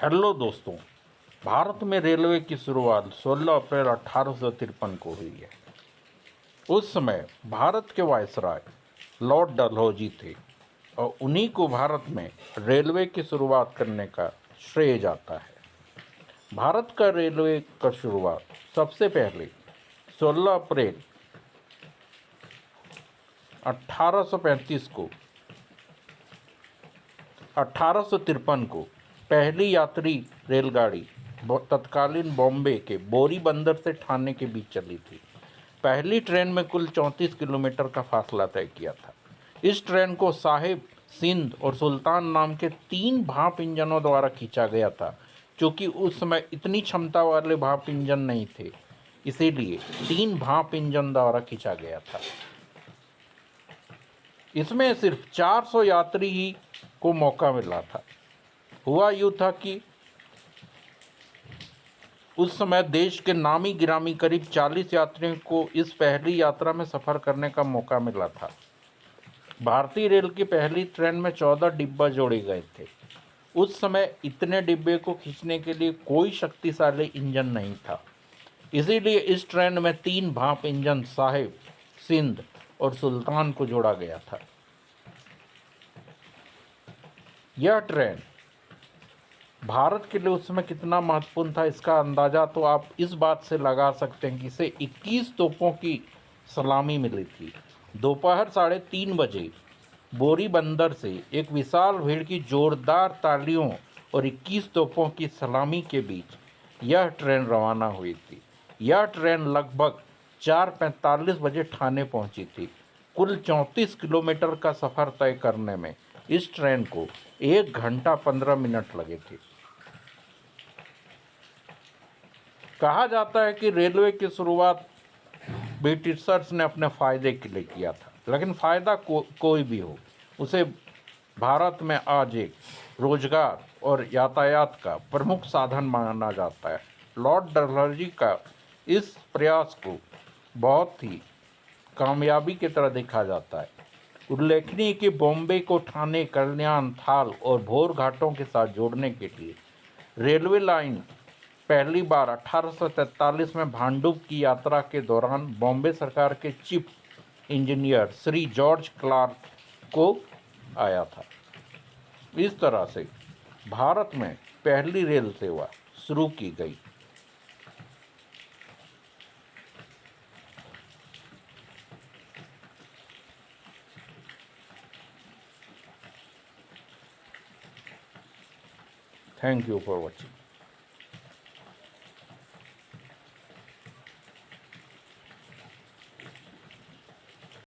Hello दोस्तों। भारत में railway की शुरुआत 16 अप्रैल 1853 को हुई है। उस समय भारत के वायसराय लॉर्ड डलहौजी थे और उन्हीं को भारत में रेलवे की शुरुआत करने का श्रेय जाता है। भारत का रेलवे का शुरुआत सबसे पहले 16 अप्रैल 1853 को 1853 को पहली यात्री रेलगाड़ी तत्कालीन बॉम्बे के बोरी बंदर से ठाणे के बीच चली थी। पहली ट्रेन में कुल 34 किलोमीटर का फासला तय किया था। इस ट्रेन को साहिब, सिंध और सुल्तान नाम के 3 भाप इंजनों द्वारा खींचा गया था। क्योंकि उस समय इतनी क्षमता वाले भाप इंजन नहीं थे, इसीलिए 3 भाप इंजन द्वारा खींचा गया था। इसमें सिर्फ 400 यात्री ही को मौका मिला था। हुआ यूँ था कि उस समय देश के नामी गिरामी करीब 40 यात्रियों को इस पहली यात्रा में सफ़र करने का मौका मिला था। भारतीय रेल की पहली ट्रेन में 14 डिब्बा जोड़े गए थे। उस समय इतने डिब्बे को खींचने के लिए कोई शक्तिशाली इंजन नहीं था, इसीलिए इस ट्रेन में 3 भाप इंजन साहिब, सिंध और सुल्तान को जोड़ा गया था। यह ट्रेन भारत के लिए उस समय कितना महत्वपूर्ण था, इसका अंदाज़ा तो आप इस बात से लगा सकते हैं कि इसे 21 तोपों की सलामी मिली थी। दोपहर 3:30 बजे बोरी बंदर से एक विशाल भीड़ की जोरदार तालियों और 21 तोपों की सलामी के बीच यह ट्रेन रवाना हुई थी। यह ट्रेन लगभग 4:45 बजे ठाणे पहुंची थी। कुल 34 किलोमीटर का सफ़र तय करने में इस ट्रेन को 1 घंटा 15 मिनट लगे थे। कहा जाता है कि रेलवे की शुरुआत ब्रिटिशर्स ने अपने फ़ायदे के लिए किया था, लेकिन फ़ायदा कोई भी हो, उसे भारत में आज एक रोजगार और यातायात का प्रमुख साधन माना जाता है। लॉर्ड डलहौजी का इस प्रयास को बहुत ही कामयाबी की तरह देखा जाता है। उल्लेखनीय कि बॉम्बे को ठाणे, कल्याण, थाल और भोर घाटों के साथ जोड़ने के लिए रेलवे लाइन पहली बार 1843 में भांडुप की यात्रा के दौरान बॉम्बे सरकार के chief engineer Shri George Clarke को आया था। इस तरह से भारत में पहली रेल सेवा शुरू की गई। Thank you for watching.